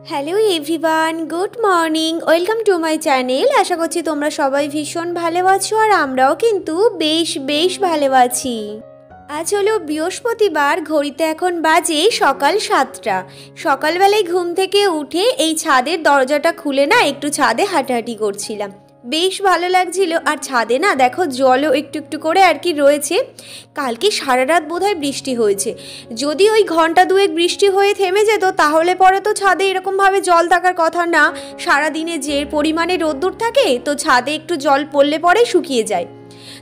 Hello everyone, good morning, welcome to my channel. আশা করছি তোমরা সবাই ভীষণ ভালো আছো আর আমরাও কিন্তু বেশ বেশ ভালো আছি। আজ হলো বৃহস্পতিবার, ঘড়িতে এখন বাজে সকাল 7টা। সকালবেলায় ঘুম থেকে উঠে এই ছাদের দরজাটা খুলে না একটু ছাদে হাঁটাহাঁটি করছিলাম, বেশ ভালো লাগছিল। আর ছাদে না দেখো জলও একটু একটু করে আর কি রয়েছে। কালকে সারা রাত বোধহয় বৃষ্টি হয়েছে। যদি ওই ঘন্টা দুয়েক বৃষ্টি হয়ে থেমে যেত তাহলে পরে তো ছাদে এরকমভাবে জল থাকার কথা না। সারাদিনে যে পরিমাণে রোদ্দুর থাকে তো ছাদে একটু জল পড়লে পরে শুকিয়ে যায়।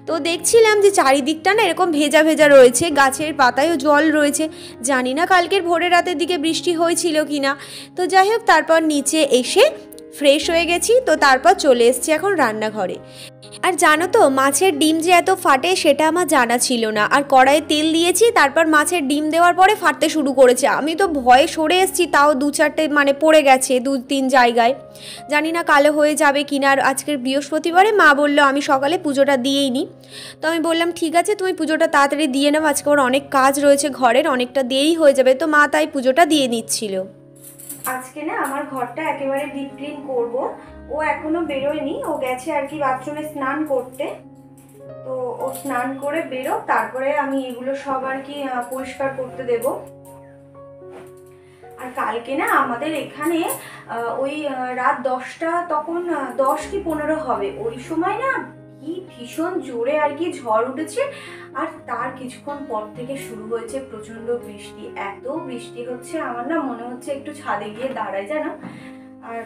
তো দেখছিলাম যে চারিদিকটা না এরকম ভেজা ভেজা রয়েছে, গাছের পাতায়ও জল রয়েছে। জানি না কালকের ভোরে রাতের দিকে বৃষ্টি হয়েছিল কি না। তো যাই হোক, তারপর নিচে এসে ফ্রেশ হয়ে গেছি, তো তারপর চলে এসেছি এখন রান্নাঘরে। আর জানো তো মাছের ডিম যে এত ফাটে সেটা আমার জানা ছিল না। আর কড়াইয়ে তেল দিয়েছি, তারপর মাছের ডিম দেওয়ার পরে ফাটতে শুরু করেছে। আমি তো ভয়ে সরে এসেছি, তাও দু চারটে মানে পড়ে গেছে দু তিন জায়গায়। জানি না কালো হয়ে যাবে কিনা। আর আজকের বৃহস্পতিবারে মা বললো আমি সকালে পুজোটা দিয়েই নিই। তো আমি বললাম ঠিক আছে, তুমি পুজোটা তাড়াতাড়ি দিয়ে নাও, আজকে ওর অনেক কাজ রয়েছে ঘরের, অনেকটা দেরি হয়ে যাবে। তো মা তাই পুজোটা দিয়ে নিচ্ছিল। আজকে না আমার ঘরটা একেবারে ডিপ ক্লিন করব। ও এখনো বেরোয়নি, ও গেছে আর কি বাথরুমে স্নান করতে। তো ও স্নান করে বেরো, তারপরে আমি এগুলো সব আর কি পরিষ্কার করতে দেব। আর কালকে না আমাদের এখানে ওই রাত 10টা, তখন 10 কি 15 হবে, ওই সময় না কি ভীষণ জোরে আর কি ঝড় উঠেছে। আর তার কিছুক্ষণ পর থেকে শুরু হয়েছে প্রচন্ড বৃষ্টি। এত বৃষ্টি হচ্ছে আমার না মনে হচ্ছে একটু ছাদে গিয়ে দাঁড়াই জানো। আর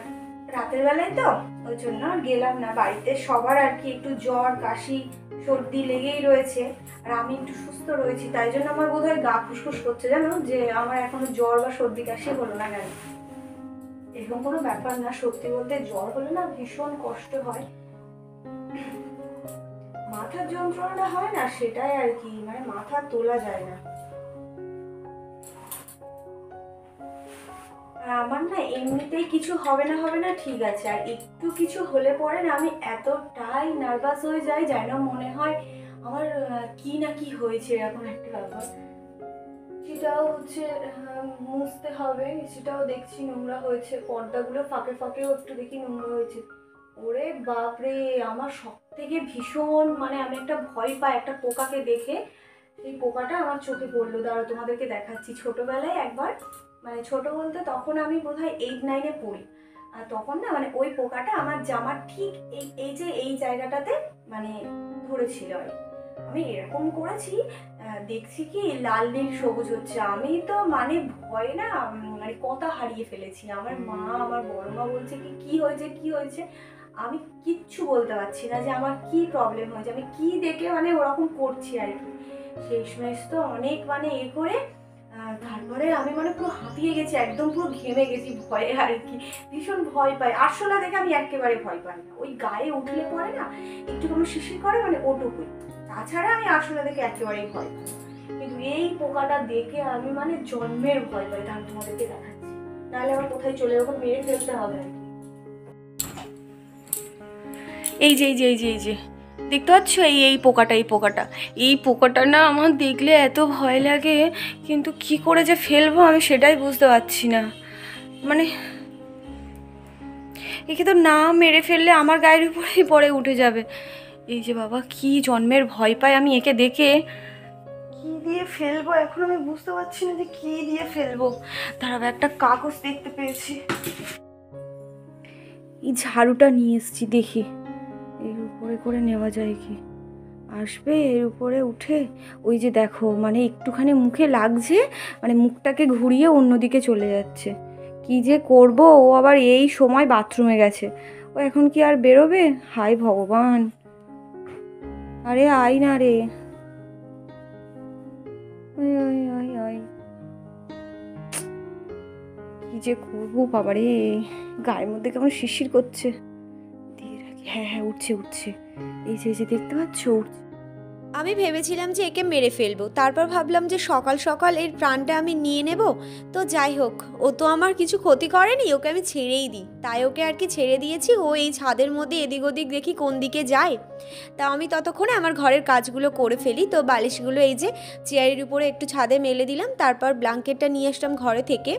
রাতের বেলায় তো ওই জন্য আর গেলাম না। বাড়িতে সবার আর কি একটু জ্বর কাশি সর্দি লেগেই রয়েছে। আর আমি একটু সুস্থ রয়েছি, তাই জন্য আমার বোধহয় গা ফুসফুস করছে জানো, যে আমার এখনো জ্বর বা সর্দি কাশি হলো না কেন। এরকম কোনো ব্যাপার না, সত্যি বলতে জ্বর হলে না ভীষণ কষ্ট হয়। মাথার যন্ত্রণাটা হয় না, সেটাই আর কি, মানে মাথা তোলা যায় না। আমার না এমনিতেই কিছু হবে না ঠিক আছে, আর একটু কিছু হলে পরে না আমি এতটাই নার্ভাস হয়ে যাই, যেন মনে হয় আমার কি না কি হয়েছে, এরকম একটা ব্যাপার। সেটাও হচ্ছে মুছতে হবে, সেটাও দেখছি নোংরা হয়েছে, পর্দাগুলো ফাঁকে ফাঁকেও একটু দেখি নোংরা হয়েছে। ওরে বাপরে, আমার সব থেকে ভীষণ মানে আমি একটা ভয় পাই একটা পোকাকে দেখে। সেই পোকাটা আমার চোখে পড়লো, দাঁড়াও তোমাদেরকে দেখাচ্ছি। ছোটবেলায় একবার, মানে ছোট বলতে তখন আমি বোধহয় 8-9-এ পড়ি। আর তখন না মানে ওই পোকাটা আমার জামার ঠিক এই এই যে এই জায়গাটাতে মানে ধরেছিল আর কি। আমি এরকম করেছি, দেখছি কি লাল নীল সবুজ হচ্ছে। আমি তো মানে ভয়ে না মানে কথা হারিয়ে ফেলেছি। আমার মা, আমার বড় মা বলছে কি কি হয়েছে কি হয়েছে। আমি কিচ্ছু বলতে পারছি না যে আমার কি প্রবলেম হয়েছে, আমি কি দেখে মানে ওরকম করছি আর কি। শেষমেশ তো অনেক মানে এ করে তারপরে আমি মানে পুরো হাঁপিয়ে গেছি, একদম পুরো ঘেমে গেছি ভয়ে আর কি। ভীষণ ভয় পাই আরশোলা দেখে, আমি একেবারে ভয় পাই না। ওই গায়ে উঠলে পরে না একটু কোনো শিশির করে মানে ওটুকুই, তাছাড়া আমি আরশোলা দেখে একেবারেই ভয় পাই। কিন্তু এই পোকাটা দেখে আমি মানে জন্মের ভয় পাই। তাহলে তোমাদেরকে দেখাচ্ছি, নাহলে আমার কোথায় চলে যাবো, মেরে ফেলতে হবে আর কি। এই যে এই যে এই যে এই যে দেখতে পাচ্ছ, এই পোকাটা, এই পোকাটা না আমার দেখলে এত ভয় লাগে, কিন্তু কি করে যে ফেলবো আমি সেটাই বুঝতে পারছি না। মানে একে তো না মেরে ফেললে আমার গায়ের উপরেই পরে উঠে যাবে। এই যে বাবা, কি জন্মের ভয় পাই আমি একে দেখে। কি দিয়ে ফেলবো এখন আমি বুঝতে পারছি না যে কি দিয়ে ফেলবো। দাঁড়াবো, একটা কাগজ দেখতে পেয়েছি, এই ঝাড়ুটা নিয়ে এসছি, দেখি এর উপরে করে নেওয়া যায় কি। আসবে এর উপরে উঠে, ওই যে দেখো মানে একটুখানি মুখে লাগছে, মানে মুখটাকে ঘুরিয়ে অন্যদিকে চলে যাচ্ছে। কি যে করব, ও আবার এই সময় বাথরুমে গেছে, ও এখন কি আর বেরোবে? হায় ভগবান, আরে আয় না রে, কি যে করবো বাবারে, গায়ের মধ্যে কেমন শিরশির করছে। দিয়ে রাখি, হ্যাঁ হ্যাঁ উঠছে উঠছে, এই যে দেখতে পাচ্ছ উঠছে। আমি ভেবেছিলাম যে একে মেরে ফেলবো, তারপর ভাবলাম যে সকাল সকাল এর প্রাণটা আমি নিয়ে নেব। তো যাই হোক, ও তো আমার কিছু ক্ষতি করেনি, ওকে আমি ছেড়েই দিই। তাই ওকে আর কি ছেড়ে দিয়েছি, ও এই ছাদের মধ্যে এদিক ওদিক দেখি কোন দিকে যায়। তা আমি ততক্ষণে আমার ঘরের কাজগুলো করে ফেলি। তো বালিশগুলো এই যে চেয়ারের উপরে একটু ছাদে মেলে দিলাম, তারপর ব্ল্যাঙ্কেটটা নিয়ে আসলাম ঘরে থেকে।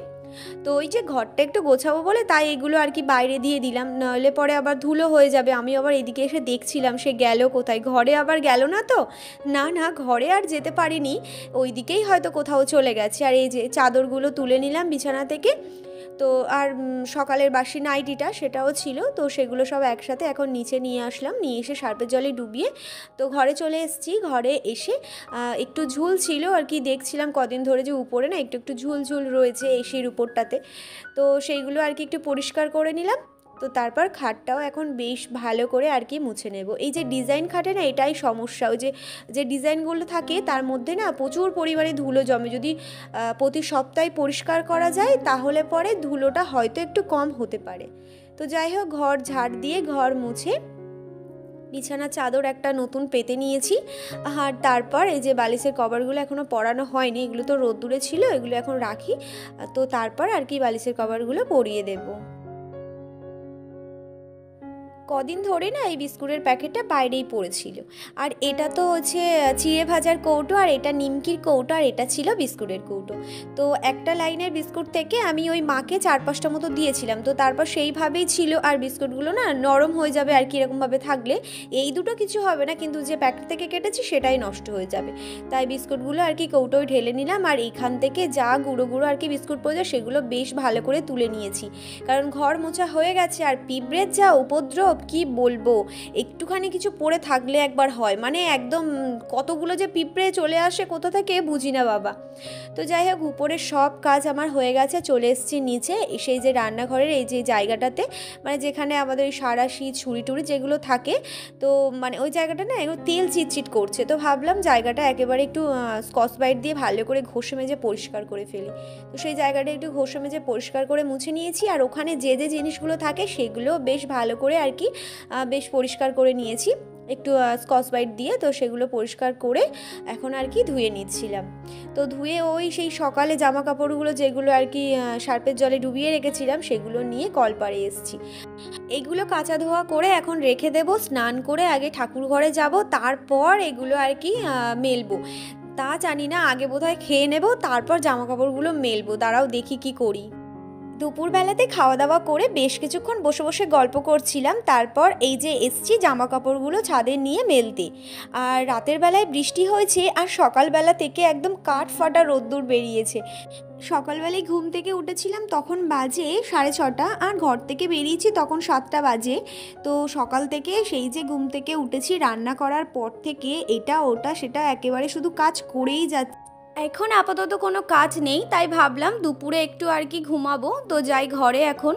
তো ওই যে ঘরটা একটু গোছাবো বলে তাই এগুলো আর কি বাইরে দিয়ে দিলাম, নাহলে পরে আবার ধুলো হয়ে যাবে। আমি আবার এদিকে এসে দেখছিলাম সে গেল কোথায়, ঘরে আবার গেল না তো? না না, ঘরে আর যেতে পারিনি, ওই দিকেই হয়তো কোথাও চলে গেছে। আর এই যে চাদরগুলো তুলে নিলাম বিছানা থেকে, তো আর সকালের বাসি নাইটিটা সেটাও ছিল, তো সেগুলো সব একসাথে এখন নিচে নিয়ে আসলাম, নিয়ে এসে সার্ফের জলে ডুবিয়ে তো ঘরে চলে এসেছি। ঘরে এসে একটু ঝুল ছিল আর কি, দেখছিলাম কদিন ধরে যে উপরে না একটু একটু ঝুল ঝুল রয়েছে এসির উপরটাতে, তো সেইগুলো আর কি একটু পরিষ্কার করে নিলাম। তো তারপর খাটটাও এখন বেশ ভালো করে আর কি মুছে নেব। এই যে ডিজাইন খাটে না এটাই সমস্যা, ওই যে ডিজাইনগুলো থাকে তার মধ্যে না প্রচুর পরিমাণে ধুলো জমে। যদি প্রতি সপ্তাহে পরিষ্কার করা যায় তাহলে পরে ধুলোটা হয়তো একটু কম হতে পারে। তো যাই হোক, ঘর ঝাড় দিয়ে ঘর মুছে বিছানা চাদর একটা নতুন পেতে নিয়েছি। আর তারপর এই যে বালিশের কভারগুলো এখনও পরানো হয়নি, এগুলো তো রোদ্দুরে ছিল, এগুলো এখন রাখি। তো তারপর আর কি বালিশের কভারগুলো পরিয়ে দেবো। কদিন ধরে না এই বিস্কুটের প্যাকেটটা বাইরেই পড়েছিল। আর এটা তো হচ্ছে চিড়ে ভাজার কৌটো, আর এটা নিমকির কৌটো, আর এটা ছিল বিস্কুটের কৌটো। তো একটা লাইনের বিস্কুট থেকে আমি ওই মাকে 4-5টা মতো দিয়েছিলাম, তো তারপর সেইভাবেই ছিল। আর বিস্কুটগুলো না নরম হয়ে যাবে আর কি এরকমভাবে থাকলে, এই দুটো কিছু হবে না, কিন্তু যে প্যাকেট থেকে কেটেছি সেটাই নষ্ট হয়ে যাবে। তাই বিস্কুটগুলো আর কি কৌটোয় ঢেলে নিলাম, আর এইখান থেকে যা গুঁড়ো গুঁড়ো আর কি বিস্কুট পড়ে যায় সেগুলো বেশ ভালো করে তুলে নিয়েছি, কারণ ঘর মোছা হয়ে গেছে। আর পিঁপড়ের যা উপদ্রব কি বলবো, একটুখানি কিছু পড়ে থাকলে একবার হয়, মানে একদম কতগুলো যে পিঁপড়ে চলে আসে কোথা থেকে বুঝি না বাবা। তো যাই হোক, উপরের সব কাজ আমার হয়ে গেছে, চলে এসেছি নিচে। সেই যে রান্নাঘরের এই যে জায়গাটাতে, মানে যেখানে আমাদের ওই সাঁড়াশি ছুরি টুরি যেগুলো থাকে, তো মানে ওই জায়গাটা না একটু তেল চিটচিট করছে, তো ভাবলাম জায়গাটা একেবারে একটু স্কচ ব্রাইট দিয়ে ভালো করে ঘষে মেজে পরিষ্কার করে ফেলি। তো সেই জায়গাটা একটু ঘষে মেজে পরিষ্কার করে মুছে নিয়েছি, আর ওখানে যে যে জিনিসগুলো থাকে সেগুলো বেশ ভালো করে আর কি বেশ পরিষ্কার করে নিয়েছি একটু স্কচ ব্রাইট দিয়ে। তো সেগুলো পরিষ্কার করে এখন আর কি ধুয়ে নিচ্ছিলাম। তো ধুয়ে ওই সেই সকালে জামা কাপড়গুলো যেগুলো আর কি সার্ফের জলে ডুবিয়ে রেখেছিলাম সেগুলো নিয়ে কলপাড়ে এসেছি। এগুলো কাচা ধোয়া করে এখন রেখে দেব, স্নান করে আগে ঠাকুর ঘরে যাব, তারপর এগুলো আর কি মেলবো। তা জানি না, আগে বোধহয় খেয়ে নেব তারপর জামা কাপড়গুলো মেলবো, দাঁড়াও দেখি কি করি। দুপুরবেলাতে খাওয়া দাওয়া করে বেশ কিছুক্ষণ বসে বসে গল্প করছিলাম, তারপর এই যে এসছি জামা কাপড়গুলো ছাদে নিয়ে মেলতে। আর রাতের বেলায় বৃষ্টি হয়েছে, আর সকালবেলা থেকে একদম কাঠ ফাটা রোদ্দুর বেরিয়েছে। সকালবেলায় ঘুম থেকে উঠেছিলাম তখন বাজে 6:30, আর ঘর থেকে বেরিয়েছি তখন 7টা বাজে। তো সকাল থেকে সেই যে ঘুম থেকে উঠেছি, রান্না করার পর থেকে এটা ওটা সেটা একেবারে শুধু কাজ করেই যাচ্ছে। এখন আপাতত কোনো কাজ নেই, তাই ভাবলাম দুপুরে একটু আর কি ঘুমাবো, তো যাই ঘরে। এখন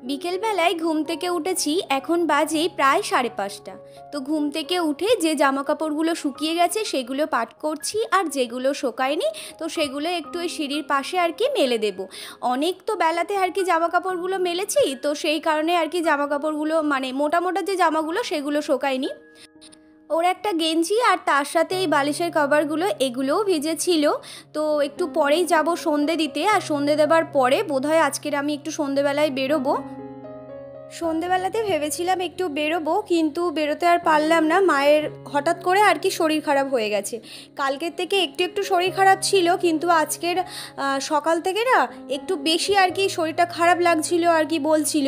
বিকেলবেলায় ঘুম থেকে উঠেছি, এখন বাজে প্রায় 5:30। তো ঘুম থেকে উঠে যে জামা কাপড়গুলো শুকিয়ে গেছে সেগুলো পাট করছি, আর যেগুলো শোকায়নি তো সেগুলো একটু ওই সিঁড়ির পাশে আর কি মেলে দেব। অনেক তো বেলাতে আর কি জামা কাপড়গুলো মেলেছি, তো সেই কারণে আর কি জামা কাপড়গুলো মানে মোটা মোটা যে জামাগুলো সেগুলো শোকায়নি। ওর একটা গেঞ্জি আর তার সাথে এই বালিশের কভারগুলো এগুলোও ভিজেছিল। তো একটু পরেই যাব সন্ধে দিতে, আর সন্ধে দেবার পরে বোধহয় আজকের আমি একটু সন্ধেবেলায় বেরোবো। সন্ধেবেলাতে ভেবেছিলাম একটু বেরোবো, কিন্তু বেরোতে আর পারলাম না, মায়ের হঠাৎ করে আর কি শরীর খারাপ হয়ে গেছে। কালকের থেকে একটু একটু শরীর খারাপ ছিল, কিন্তু আজকের সকাল থেকে না একটু বেশি আর কি শরীরটা খারাপ লাগছিল আর কি বলছিল।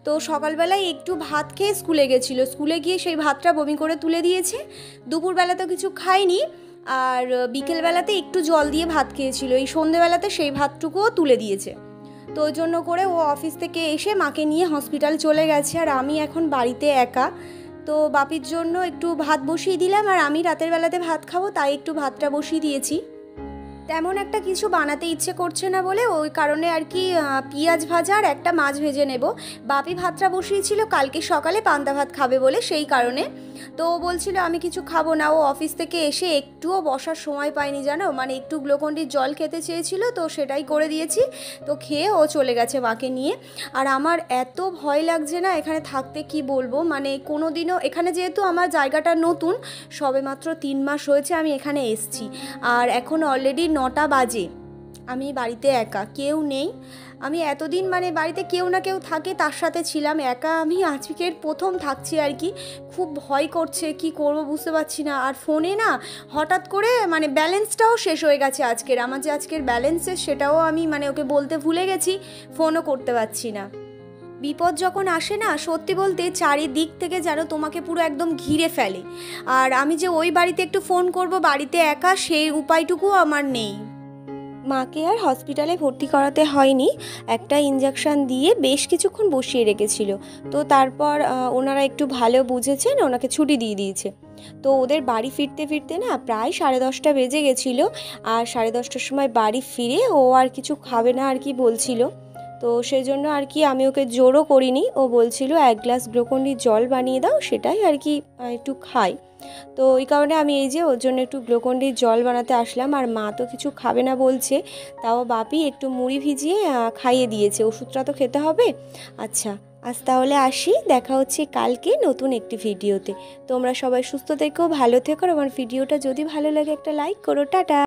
তো সকালবেলায় একটু ভাত খেয়ে স্কুলে গেছিলো, স্কুলে গিয়ে সেই ভাতটা বমি করে তুলে দিয়েছে। দুপুরবেলা তো কিছু খাইনি, আর বিকেলবেলাতে একটু জল দিয়ে ভাত খেয়েছিল, এই সন্ধেবেলাতে সেই ভাতটুকুও তুলে দিয়েছে। তো ওই জন্য করে ও অফিস থেকে এসে মাকে নিয়ে হসপিটাল চলে গেছে, আর আমি এখন বাড়িতে একা। তো বাপির জন্য একটু ভাত বসিয়ে দিলাম, আর আমি রাতের বেলাতে ভাত খাবো তাই একটু ভাতটা বসিয়ে দিয়েছি। তেমন একটা কিছু বানাতে ইচ্ছে করছে না বলে ওই কারণে আর কি পেঁয়াজ ভাজা আর একটা মাছ ভেজে নেব। বাপি ভাতটা বসিয়েছিল কালকে সকালে পান্তা ভাত খাবে বলে, সেই কারণে। তো ও বলছিল আমি কিছু খাবো না, ও অফিস থেকে এসে একটুও বসার সময় পায়নি জানো, মানে একটু গ্লুকন্ডির জল খেতে চেয়েছিল, তো সেটাই করে দিয়েছি। তো খেয়ে ও চলে গেছে মাকে নিয়ে। আর আমার এত ভয় লাগছে না এখানে থাকতে, কি বলবো, মানে কোনো দিনও এখানে যেহেতু আমার জায়গাটা নতুন, সবে মাত্র 3 মাস হয়েছে আমি এখানে এসছি, আর এখন অলরেডি 9টা বাজে, আমি বাড়িতে একা, কেউ নেই। আমি এতদিন মানে বাড়িতে কেউ না কেউ থাকে তার সাথে ছিলাম, একা আমি আজকের প্রথম থাকছি আর কি। খুব ভয় করছে, কি করব বুঝতে পারছি না। আর ফোনে না হঠাৎ করে মানে ব্যালেন্সটাও শেষ হয়ে গেছে আজকের, আমার যে আজকের ব্যালেন্স শেষ সেটাও আমি মানে ওকে বলতে ভুলে গেছি, ফোনও করতে পারছি না। বিপদ যখন আসে না, সত্যি বলতে চারিদিক থেকে যেন তোমাকে পুরো একদম ঘিরে ফেলে। আর আমি যে ওই বাড়িতে একটু ফোন করব বাড়িতে একা, সেই উপায়টুকুও আমার নেই। মাকে আর হসপিটালে ভর্তি করাতে হয়নি, একটা ইঞ্জেকশন দিয়ে বেশ কিছুক্ষণ বসিয়ে রেখেছিল। তো তারপর ওনারা একটু ভালো বুঝেছেন, ওনাকে ছুটি দিয়ে দিয়েছে। তো ওদের বাড়ি ফিরতে ফিরতে না প্রায় 10:30 বেজে গেছিলো। আর 10:30টার সময় বাড়ি ফিরে ও আর কিছু খাবে না আর কি বলছিল। তো সেই জন্য আর কি আমি ওকে জোরও করিনি, ও বলছিল 1 গ্লাস গ্লুকন-ডি জল বানিয়ে দাও, সেটাই আর কি একটু খাই। তো ওই কারণে আমি এই যে ওর জন্য একটু গ্লুকন-ডি জল বানাতে আসলাম। আর মা তো কিছু খাবে না বলছে, তাও বাপি একটু মুড়ি ভিজিয়ে খাইয়ে দিয়েছে, ওষুধটা তো খেতে হবে। আচ্ছা, আজ তাহলে আসি, দেখা হচ্ছে কালকে নতুন একটি ভিডিওতে। তোমরা সবাই সুস্থ থেকো, ভালো থেকো। আমার ভিডিওটা যদি ভালো লাগে একটা লাইক করো। টাটা।